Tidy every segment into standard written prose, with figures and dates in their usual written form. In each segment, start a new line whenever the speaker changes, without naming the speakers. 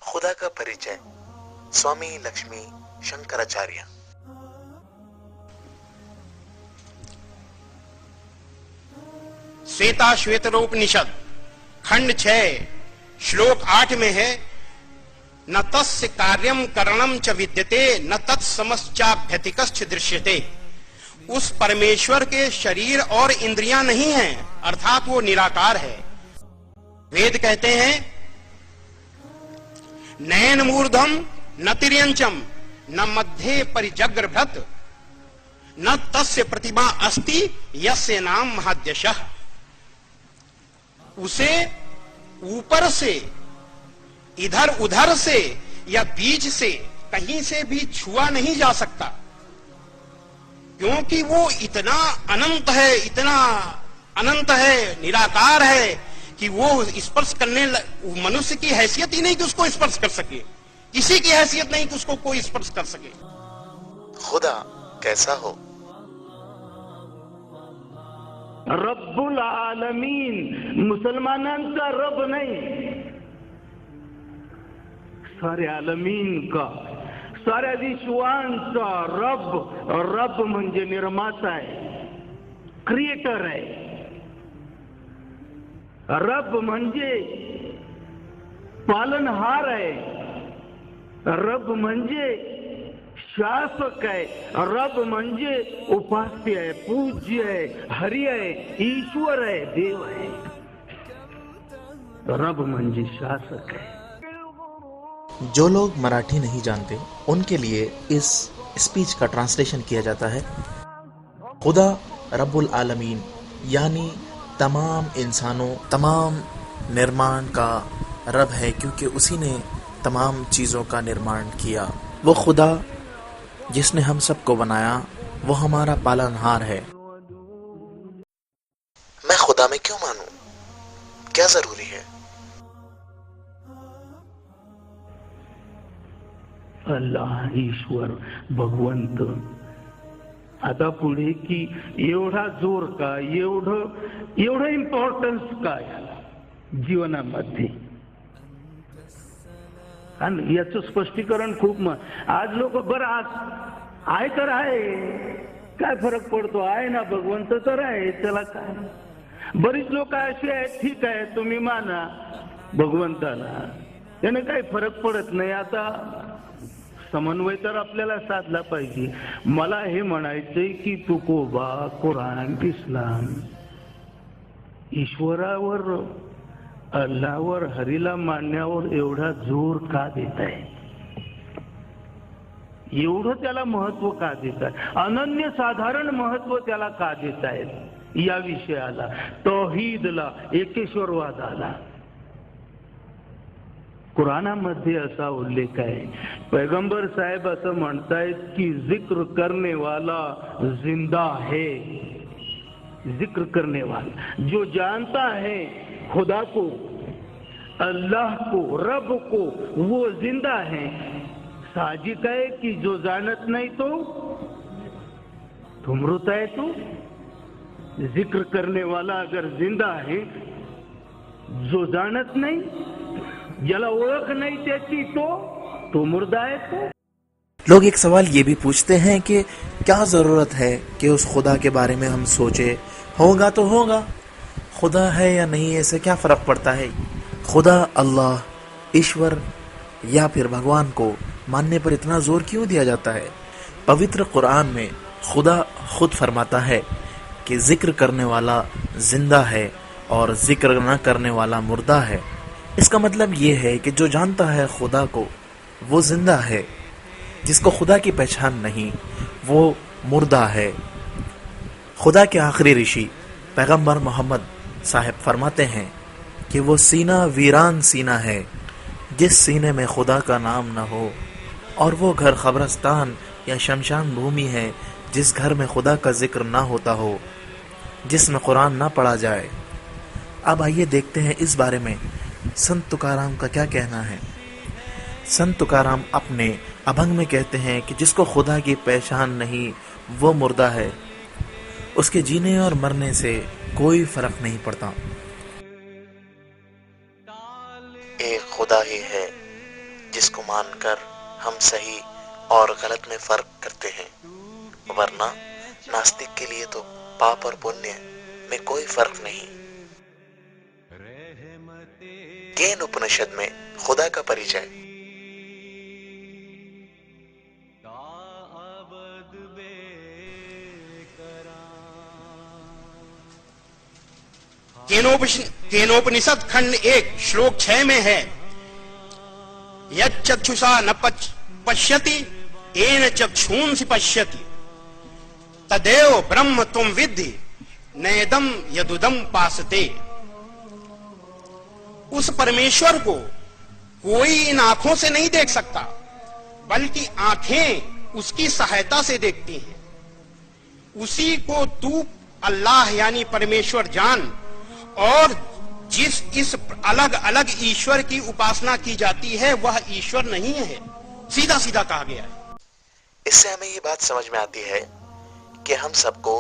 खुदा का परिचय स्वामी लक्ष्मी शंकराचार्य।
श्वेताश्वेतरोपनिषद खंड 6 श्लोक 8 में है, न तस्य कार्यम करणम च विद्यते न तत्समश्चाभ्यतिकश्च दृश्यते। उस परमेश्वर के शरीर और इंद्रियां नहीं हैं, अर्थात वो निराकार है। वेद कहते हैं, नयन मूर्धम न तिर्यंचम न मध्ये परिजग्रभृत न तस्य प्रतिमा अस्ति यस्य नाम महाद्यशः। उसे ऊपर से, इधर उधर से या बीच से कहीं से भी छुआ नहीं जा सकता, क्योंकि वो इतना अनंत है, निराकार है कि वो स्पर्श करने मनुष्य की हैसियत ही नहीं कि उसको स्पर्श कर सके, किसी की हैसियत नहीं कि उसको कोई स्पर्श कर सके।
खुदा कैसा हो?
रब्बुल आलमीन, मुसलमानांचा रब नाही, साऱ्या आलमीन का, साऱ्या विश्वांचा रब। रब म्हणजे निर्माता आहे, क्रिएटर आहे। रब म्हणजे पालनहार आहे, रब म्हणजे शासक आहे, रब म्हणजे उपास्य आहे, पूज्य आहे, हरी आहे, ईश्वर आहे, देव आहे। रब म्हणजे शासक है।
जो लोग मराठी नहीं जानते उनके लिए इस स्पीच का ट्रांसलेशन किया जाता है। खुदा रब्बुल आलमीन यानी तमाम इंसानों, तमाम निर्माण का रब है, क्योंकि उसी ने तमाम चीज़ों का निर्माण किया। वो खुदा जिसने हम सबको बनाया, वो हमारा पालनहार है। मैं खुदा में क्यों मानूं? क्या जरूरी है?
अल्लाह, ईश्वर, भगवंत। आता पुढे की एवढा जोर का, एवढं इम्पॉर्टन्स का याला जीवनामध्ये? आणि याचं स्पष्टीकरण खूप आज लोक बरं आहे तर आहे, काय फरक पडतो? आहे ना, भगवंत तर आहे, त्याला काय? बरीच लोक अशी आहेत, ठीक आहे तुम्ही माना भगवंताला, त्याने काही फरक पडत नाही। आता समन्वय तर आपल्याला साधला पाहिजे। मला हे म्हणायचंय की तुकोबा, कुराण, इस्लाम ईश्वरावर, अल्लावर, हरीला मानण्यावर एवढा जोर का देत आहे? एवढं त्याला महत्व का देत आहे? अनन्य साधारण महत्व त्याला का देत आहेत? या विषयाला, तौहीदला, एकेश्वरवादाला कुराणामध्ये असा उल्लेख आहे। पैगंबर साहेब असं म्हणतायत की जिक्र करने वाला जिंदा है। जिक्र करने वाला जो जानता है खुदा को, अल्लाह को, रब को, वो जिंदा है। साजिक है कि जो जानत नहीं तो मृत है। तो जिक्र करने वाला अगर जिंदा है, जो जानत नहीं, ज्याला ओळख नहीं त्याची, तो मुर्दा है। तो
लोग एक सवाल ये भी पूछते हैं कि क्या जरूरत है कि उस खुदा के बारे में हम सोचे? होगा तो होगा, खुदा है या नहीं, ऐसे क्या फर्क पड़ता है? खुदा, अल्लाह, ईश्वर या फिर भगवान को मानने पर इतना जोर क्यों दिया जाता है? पवित्र कुरान में खुदा खुद फरमाता है कि जिक्र करने वाला जिंदा है और जिक्र न करने वाला मुर्दा है। इसका मतलब ये है कि जो जानता है खुदा को वो जिंदा है, जिसको खुदा की पहचान नहीं वो मुर्दा है। खुदा के आखिरी ऋषि पैगंबर मोहम्मद साहब फरमाते हैं कि वो सीना वीरान सीना है जिस सीने में खुदा का नाम न हो, और वो घर कब्रिस्तान या शमशान भूमि है जिस घर में खुदा का जिक्र ना होता हो, जिसमें कुरान ना पढ़ा जाए। अब आइए देखते हैं इस बारे में संत तुकाराम का क्या कहना है। संत तुकाराम अपने अभंग में कहते हैं कि जिसको खुदा की पहचान नहीं वो मुर्दा है, उसके जीने और मरने से कोई फर्क नहीं पड़ता। एक खुदा ही है जिसको मानकर हम सही और गलत में फर्क करते हैं, वरना नास्तिक के लिए तो पाप और पुण्य में कोई फर्क नहीं। केन उपनिषद में खुदा का परिचय।
केनोपनिषद खंड 1 श्लोक 6 में है, यच्चक्षुषा न पश्यति येन चक्षुंसि पश्यति तदेव ब्रह्म तुम विद्धि नेदम यदुदम पासते। उस परमेश्वर को कोई इन आंखों से नहीं देख सकता, बल्कि आंखें उसकी सहायता से देखती हैं। उसी को तू अल्लाह यानी परमेश्वर जान, और जिस इस अलग अलग ईश्वर की उपासना की जाती है वह ईश्वर नहीं है, सीधा सीधा कहा गया है।
इससे हमें ये बात समझ में आती है कि हम सबको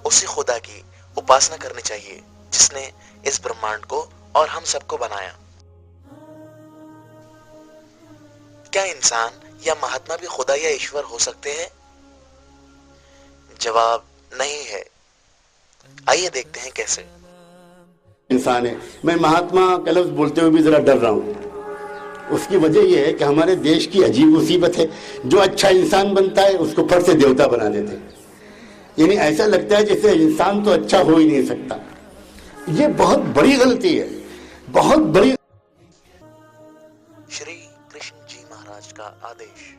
उसी खुदा की उपासना करनी चाहिए जिसने इस ब्रह्मांड को और हम सबको बनाया। क्या इंसान या महात्मा भी खुदा या ईश्वर हो सकते हैं? जवाब नहीं है। आइए देखते हैं कैसे।
इंसान है। मैं महात्मा का लफ्ज बोलते हुए भी जरा डर रहा हूं। उसकी वजह यह है कि हमारे देश की अजीब मुसीबत है, जो अच्छा इंसान बनता है उसको फट से देवता बना देते हैं। यानी ऐसा लगता है जैसे इंसान तो अच्छा हो ही नहीं सकता। ये बहुत बड़ी गलती है, बहुत बड़ी।
श्री कृष्ण जी महाराज का आदेश।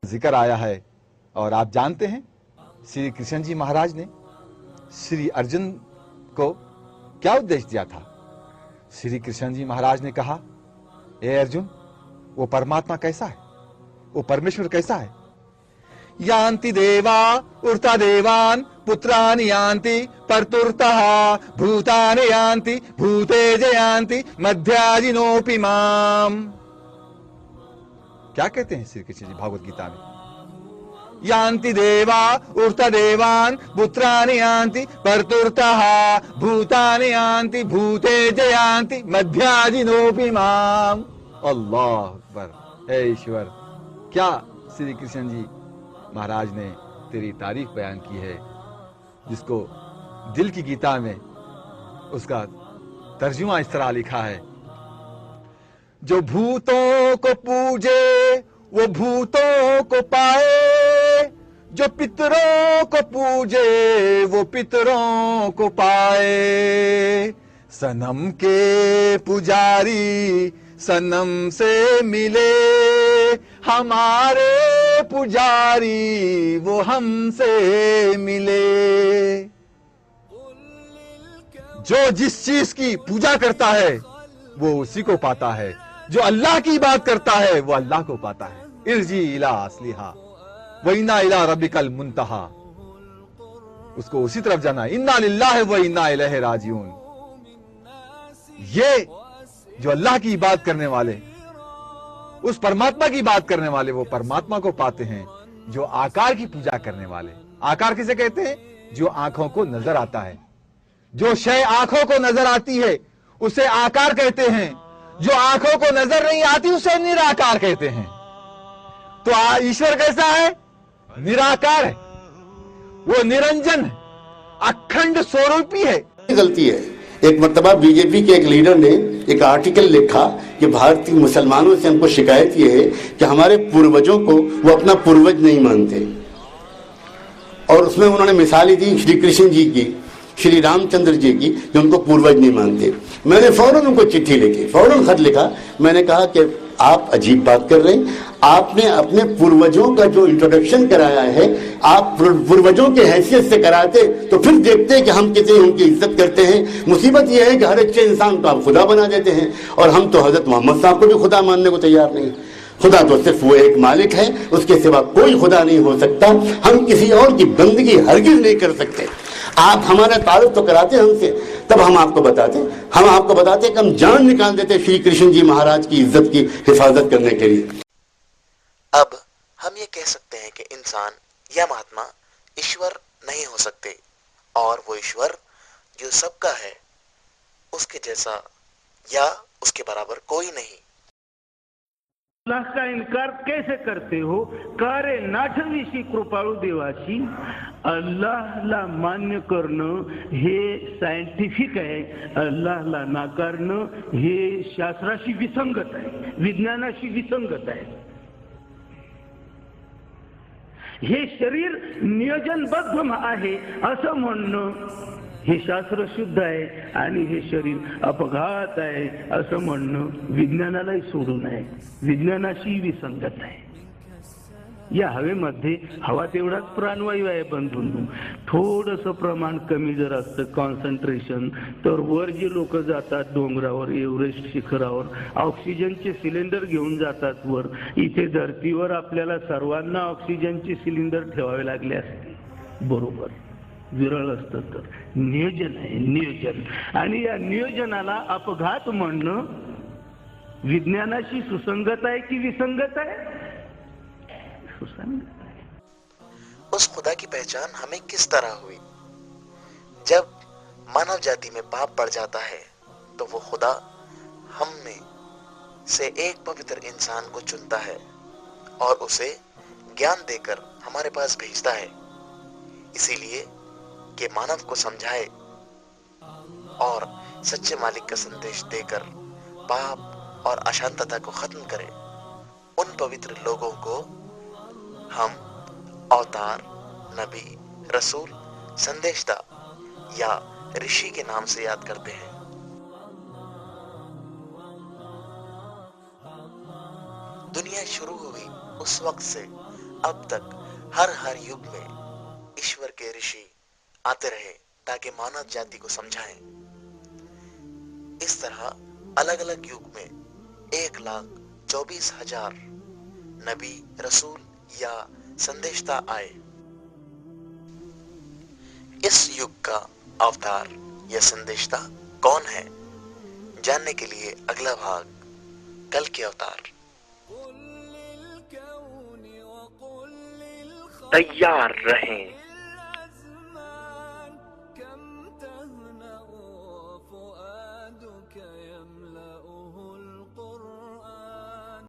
जिक्र आया है और आप जानते हैं श्री कृष्ण जी महाराज ने श्री अर्जुन को क्या उपदेश दिया था। श्री कृष्ण जी महाराज ने कहा, ए अर्जुन, वो परमात्मा कैसा है, वो परमेश्वर कैसा है? यान्ति देवा उर्ता देवान पुत्रानि यान्ति परतुर्तः भूतानि यान्ति भूतेज यान्ति मध्याजिनोऽपि माम। क्या कहते हैं श्री कृष्ण जी भागवत गीता में? यान्ति देवा उर्ता देवान पुत्रानि यान्ति परतुर्तः भूतानि यान्ति भूतेज यान्ति मध्याजिनोऽपि माम। अल्लाह अकबर। हे ईश्वर, क्या श्री कृष्ण जी महाराज ने तेरी तारीफ बयान की है, जिसको दिल की गीता में उसका तर्जुमा इस तरह लिखा है, जो भूतों को पूजे वो भूतों को पाए, जो पितरों को पूजे वो पितरों को पाए। सनम के पुजारी सनम से मिले, हमारे पुजारी वो हमसे मिले। जो जिस चीज की पूजा करता है वो उसी को पाता है, जो अल्लाह की बात करता है वो अल्लाह को पाता है। इर्जी इला अस्लिहा व इन्ना इला रब्बिकल मुंतहा। उसको उसी तरफ जाना। इन्ना लिल्लाहि व इन्ना इलैहि राजिऊन। ये जो अल्लाह की बात करने वाले, उस परमात्मा की बात करने वाले, वो परमात्मा को पाते हैं। जो आकार की पूजा करने वाले, आकार किसे कहते हैं? जो आंखों को नजर आता है। जो शय आंखों को नजर आती है उसे आकार कहते हैं। जो आंखों को नजर नहीं आती उसे निराकार कहते हैं। तो ईश्वर कैसा है? निराकार है, वो निरंजन है, अखंड स्वरूपी है।
गलती है। एक मर्तबा बीजेपी के एक लीडर ने एक आर्टिकल लिखा कि भारतीय मुसलमानों से हमको शिकायत ये है कि हमारे पूर्वजों को वो अपना पूर्वज नहीं मानते। और उसमें उन्होंने मिसालें दी श्री कृष्ण जी की, श्री रामचंद्र जी की, जो उनको पूर्वज नहीं मानते। मैंने फौरन उनको चिट्ठी लिखी, फौरन खत लिखा। मैंने कहा कि आप अजीब बात कर रहे हैं। आपने अपने पूर्वजों का जो इंट्रोडक्शन कराया है, आप पूर्वजों के हैसियत से कराते तो फिर देखते कि हम कितनी उनकी इज्जत करते हैं। मुसीबत यह है कि हर अच्छे इंसान को आप खुदा बना देते हैं, और हम तो हजरत मोहम्मद साहब को भी खुदा मानने को तैयार नहीं। खुदा तो सिर्फ वो एक मालिक है, उसके सिवा कोई खुदा नहीं हो सकता। हम किसी और की बंदगी हरगिज नहीं कर सकते। आप हमारा तारुफ तो कराते हमसे, तब हम आपको बताते कि हम जान निकाल देते श्री कृष्ण जी महाराज की इज्जत की हिफाजत करने के लिए।
अब हम ये कह सकते हैं कि इंसान या महात्मा ईश्वर नहीं हो सकते, और वो ईश्वर जो सबका है उसके जैसा या उसके बराबर कोई नहीं।
अल्लाह का इन्कार कैसे करते हो? कारे नाठविशी कृपाळू देवाशी अल्लाहला मान्य करणं हे सायंटिफिक आहे, अल्लाहला नाकारणं हे शास्त्राशी विसंगत आहे, विज्ञानाशी विसंगत आहे. हे शरीर नियोजनबद्ध आहे असं म्हणणं हे शास्त्र शुद्ध आहे आणि हे शरीर अपघात आहे असं म्हणणं विज्ञानालाही सोडून आहे, विज्ञानाशी विसंगत आहे. या हवेमध्ये हवा तेवढाच प्राणवायू आहे बंधूंनो. थोडंसं प्रमाण कमी जर असतं कॉन्सन्ट्रेशन तर वर जे लोक जातात डोंगरावर एव्हरेस्ट शिखरावर ऑक्सिजनचे सिलेंडर घेऊन जातात वर. इथे धर्तीवर आपल्याला सर्वांना ऑक्सिजनचे सिलेंडर ठेवावे लागले असते. बरोबर, विरळ असतं तर. नियोजन आहे, नियोजन. आणि या नियोजनाला अपघात म्हणणं विज्ञानाशी सुसंगत आहे की विसंगत आहे? सुसंगत आहे.
उस खुदा की पहचान हमें किस तरह हुई? जब मानव जाति में पाप बढ़ जाता है तो वो खुदा हम में से एक पवित्र इंसान को चुनता है और उसे ज्ञान देकर हमारे पास भेजता है, इसीलिए कि मानव को समझाए और सच्चे मालिक का संदेश देकर पाप और अशांतता को खत्म करे. उन पवित्र लोगों को हम अवतार, नबी, रसूल, संदेशदा या ऋषि के नाम से याद करते हैं. दुनिया शुरू हुई उस वक्त से अब तक हर युग में ईश्वर के ऋषि आते रहे ताकि मानव जाति को समझाएं. इस तरह अलग अलग युग में 1,24,000 नबी, रसूल या संदेशता आए. इस युग का अवतार या संदेशता कौन है? जानने के लिए अगला भाग कल के अवतार. तैयार रहें.